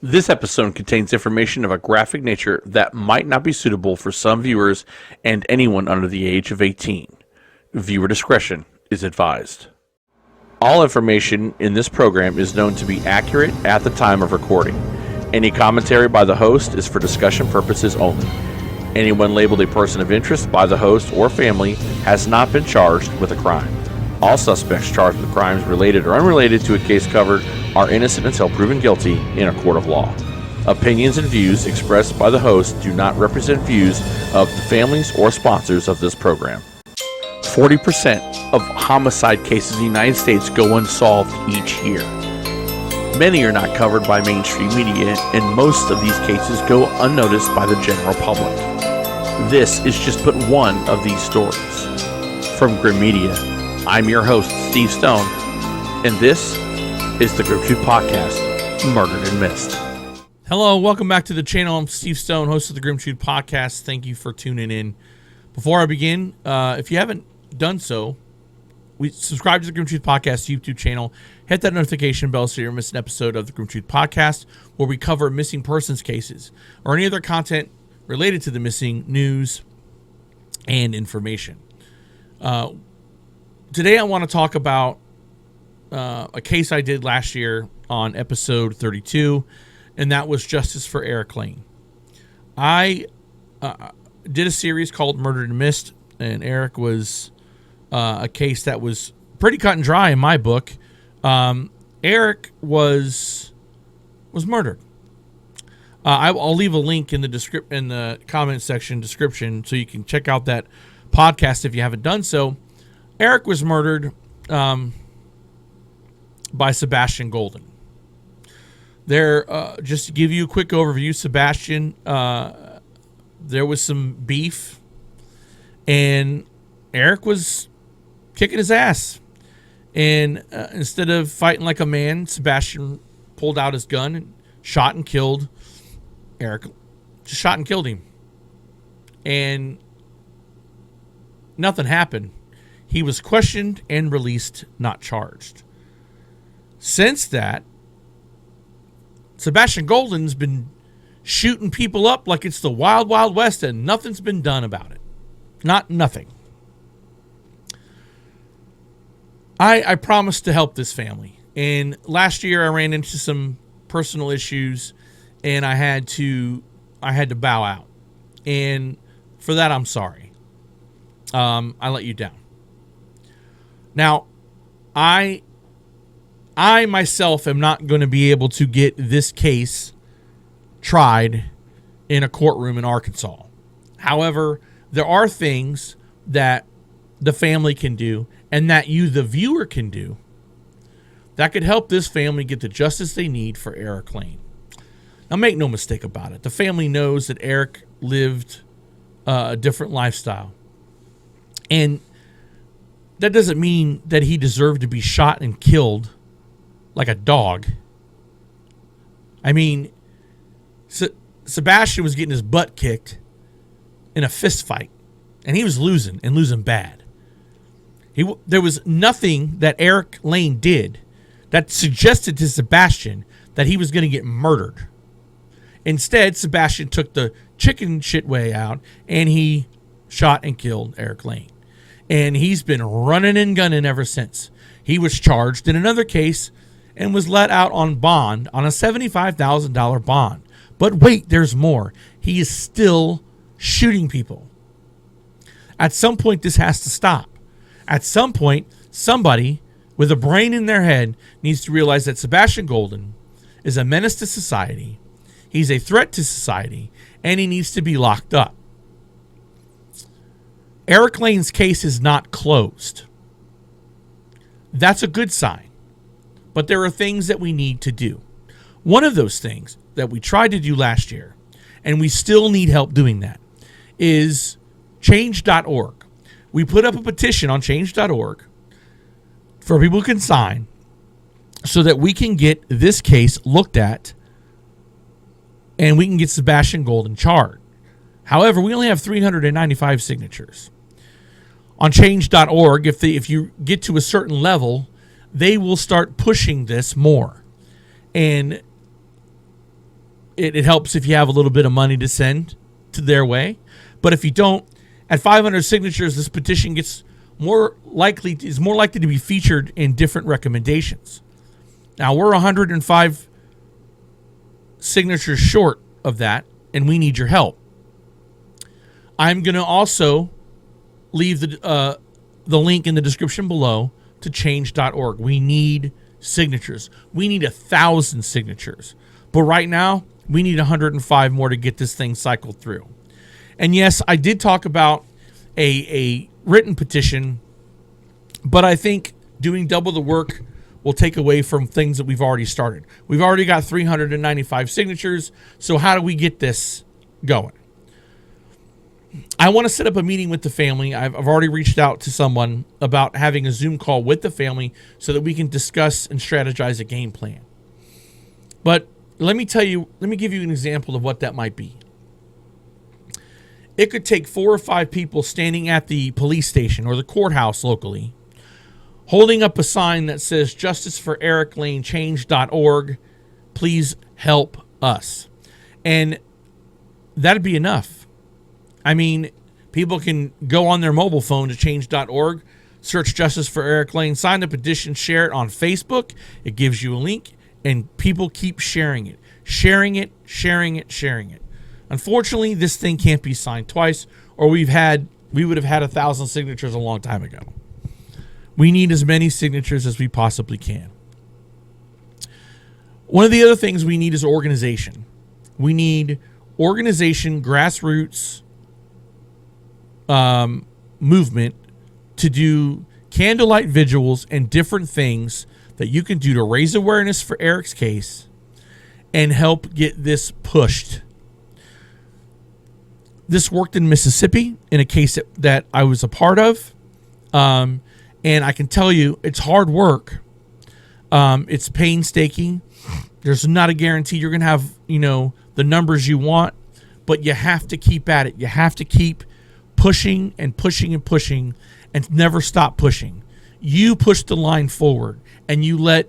This episode contains information of a graphic nature that might not be suitable for some viewers and anyone under the age of 18. Viewer discretion is advised. All information in this program is known to be accurate at the time of recording. Any commentary by the host is for discussion purposes only. Anyone labeled a person of interest by the host or family has not been charged with a crime. All suspects charged with crimes related or unrelated to a case covered are innocent until proven guilty in a court of law. Opinions and views expressed by the host do not represent views of the families or sponsors of this program. 40% of homicide cases in the United States go unsolved each year. Many are not covered by mainstream media, and most of these cases go unnoticed by the general public. This is just but one of these stories. From Grim Media, I'm your host, Steve Stone, and this is the Grim Truth Podcast, Murdered and Missed. Hello, welcome back to the channel. I'm Steve Stone, host of the Grim Truth Podcast. Thank you for tuning in. Before I begin, if you haven't done so, subscribe to the Grim Truth Podcast YouTube channel. Hit that notification bell so you don't miss an episode of the Grim Truth Podcast where we cover missing persons cases or any other content related to the missing news and information. Today I want to talk about a case I did last year on episode 32, and that was Justice for Eric Lane. I did a series called Murdered and Missed, and Eric was a case that was pretty cut and dry in my book. Eric was murdered. I'll leave a link in the comment section description so you can check out that podcast if you haven't done so. Eric was murdered by Sebastain Golden. Just to give you a quick overview, Sebastain, there was some beef, and Eric was kicking his ass. And instead of fighting like a man, Sebastain pulled out his gun and shot and killed Eric. Just shot and killed him. And nothing happened. He was questioned and released, not charged. Since that, Sebastain Golden's been shooting people up like it's the Wild Wild West, and nothing's been done about it. Nothing. I promised to help this family. And last year I ran into some personal issues, and I had to bow out. And for that, I'm sorry. I let you down. Now, I myself am not going to be able to get this case tried in a courtroom in Arkansas. However, there are things that the family can do and that you, the viewer, can do that could help this family get the justice they need for Eric Lane. Now, make no mistake about it. The family knows that Eric lived a different lifestyle. And that doesn't mean that he deserved to be shot and killed like a dog. I mean, Sebastain was getting his butt kicked in a fist fight, and he was losing, and losing bad. There was nothing that Eric Lane did that suggested to Sebastain that he was going to get murdered. Instead, Sebastain took the chicken shit way out, and he shot and killed Eric Lane. And he's been running and gunning ever since. He was charged in another case and was let out on bond, on a $75,000 bond. But wait, there's more. He is still shooting people. At some point, this has to stop. At some point, somebody with a brain in their head needs to realize that Sebastain Golden is a menace to society. He's a threat to society, and he needs to be locked up. Eric Lane's case is not closed. That's a good sign. But there are things that we need to do. One of those things that we tried to do last year, and we still need help doing that, is change.org. We put up a petition on change.org for people who can sign so that we can get this case looked at and we can get Sebastain Golden charged. However, we only have 395 signatures. On change.org, if you get to a certain level, they will start pushing this more. And it helps if you have a little bit of money to send to their way. But if you don't, at 500 signatures, this petition is more likely to be featured in different recommendations. Now, we're 105 signatures short of that, and we need your help. I'm going to also leave the link in the description below to change.org. We need signatures. We need 1,000 signatures. But right now, we need 105 more to get this thing cycled through. And yes, I did talk about a written petition, but I think doing double the work will take away from things that we've already started. We've already got 395 signatures, so how do we get this going? I want to set up a meeting with the family. I've already reached out to someone about having a Zoom call with the family so that we can discuss and strategize a game plan. But let me give you an example of what that might be. It could take 4 or 5 people standing at the police station or the courthouse locally, holding up a sign that says Justice for Eric Lane, change.org. Please help us. And that'd be enough. I mean, people can go on their mobile phone to change.org, search Justice for Eric Lane, sign the petition, share it on Facebook. It gives you a link, and people keep sharing it. Unfortunately, this thing can't be signed twice, or we would have had 1,000 signatures a long time ago. We need as many signatures as we possibly can. One of the other things we need is organization. We need organization, grassroots movement to do candlelight vigils and different things that you can do to raise awareness for Eric's case and help get this pushed. This worked in Mississippi in a case that I was a part of. And I can tell you it's hard work. It's painstaking. There's not a guarantee you're going to have, the numbers you want, but you have to keep at it. You have to keep pushing and pushing and pushing and never stop pushing. You push the line forward and you let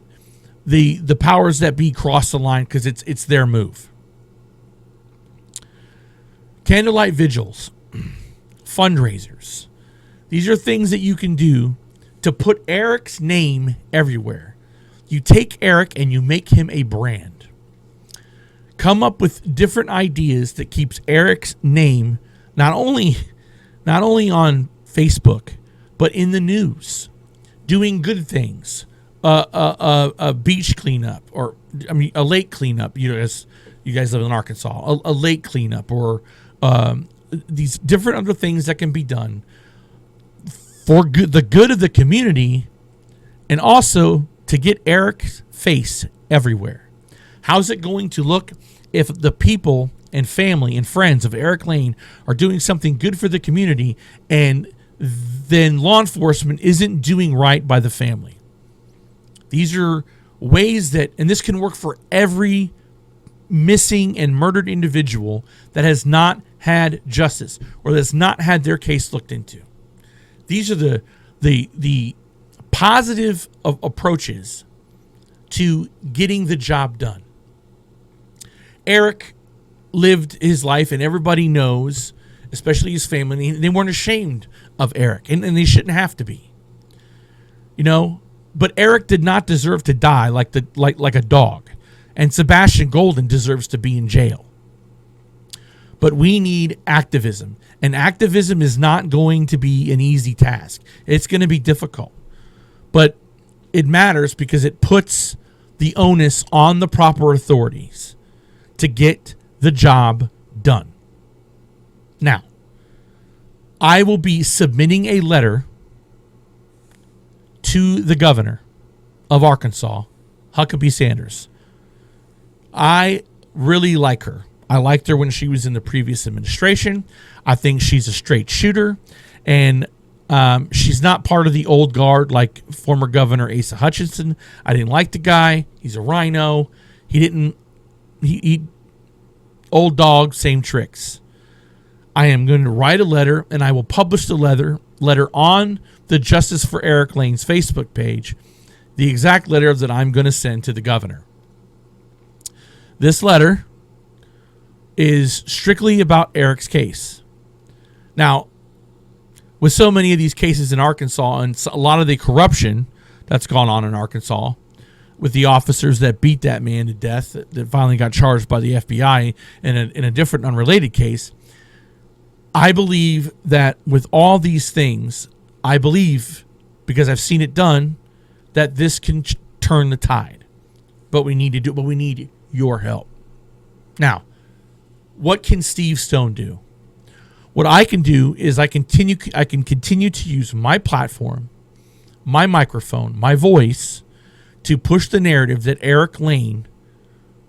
the powers that be cross the line because it's their move. Candlelight vigils, fundraisers. These are things that you can do to put Eric's name everywhere. You take Eric and you make him a brand. Come up with different ideas that keeps Eric's name not only on Facebook, but in the news, doing good things, a beach cleanup, or a lake cleanup. As you guys live in Arkansas, a lake cleanup, or these different other things that can be done for the good of the community, and also to get Eric's face everywhere. How's it going to look if the people and family and friends of Eric Lane are doing something good for the community and then law enforcement isn't doing right by the family? These are ways that, and this can work for every missing and murdered individual that has not had justice or that's not had their case looked into. These are the positive approaches to getting the job done. Eric lived his life, and everybody knows, especially his family, they weren't ashamed of Eric, and they shouldn't have to be. But Eric did not deserve to die like a dog, and Sebastain Golden deserves to be in jail. But we need activism, and activism is not going to be an easy task. It's going to be difficult, but it matters because it puts the onus on the proper authorities to get the job done. Now, I will be submitting a letter to the governor of Arkansas, Huckabee Sanders. I really like her. I liked her when she was in the previous administration. I think she's a straight shooter, and she's not part of the old guard like former Governor Asa Hutchinson. I didn't like the guy. He's a rhino. He old dog, same tricks. I am going to write a letter, and I will publish the letter on the Justice for Eric Lane's Facebook page, the exact letter that I'm going to send to the governor. This letter is strictly about Eric's case. Now, with so many of these cases in Arkansas and a lot of the corruption that's gone on in Arkansas with the officers that beat that man to death that finally got charged by the FBI in a different unrelated case, I believe that with all these things, I believe, because I've seen it done, that this can turn the tide. But we need your help. Now, what can Steve Stone do? What I can do is I can continue to use my platform, my microphone, my voice to push the narrative that Eric Lane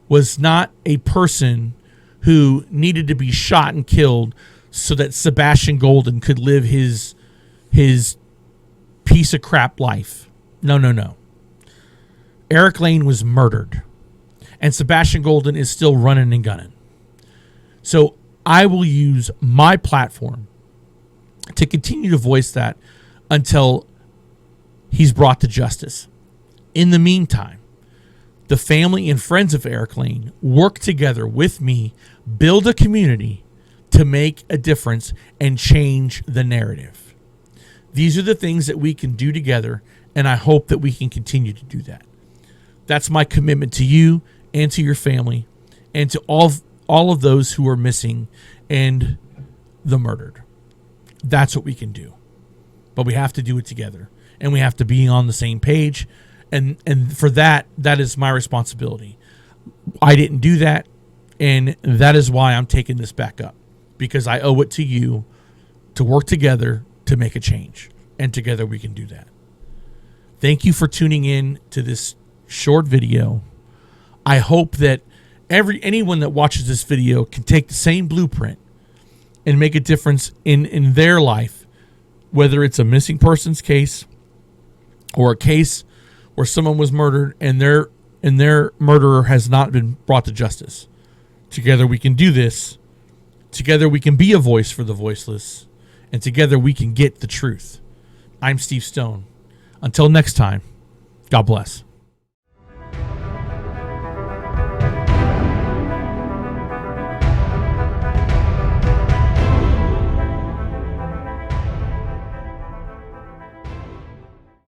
was not a person who needed to be shot and killed so that Sebastain Golden could live his piece of crap life. No. Eric Lane was murdered, and Sebastain Golden is still running and gunning. So I will use my platform to continue to voice that until he's brought to justice. In the meantime, the family and friends of Eric Lane work together with me, build a community to make a difference and change the narrative. These are the things that we can do together, and I hope that we can continue to do that. That's my commitment to you and to your family and to all of those who are missing and the murdered. That's what we can do. But we have to do it together, and we have to be on the same page. And for that is my responsibility. I didn't do that, and that is why I'm taking this back up, because I owe it to you to work together to make a change, and together we can do that. Thank you for tuning in to this short video. I hope that anyone that watches this video can take the same blueprint and make a difference in their life, whether it's a missing persons case or a case where someone was murdered and their murderer has not been brought to justice. Together we can do this. Together we can be a voice for the voiceless. And together we can get the truth. I'm Steve Stone. Until next time, God bless.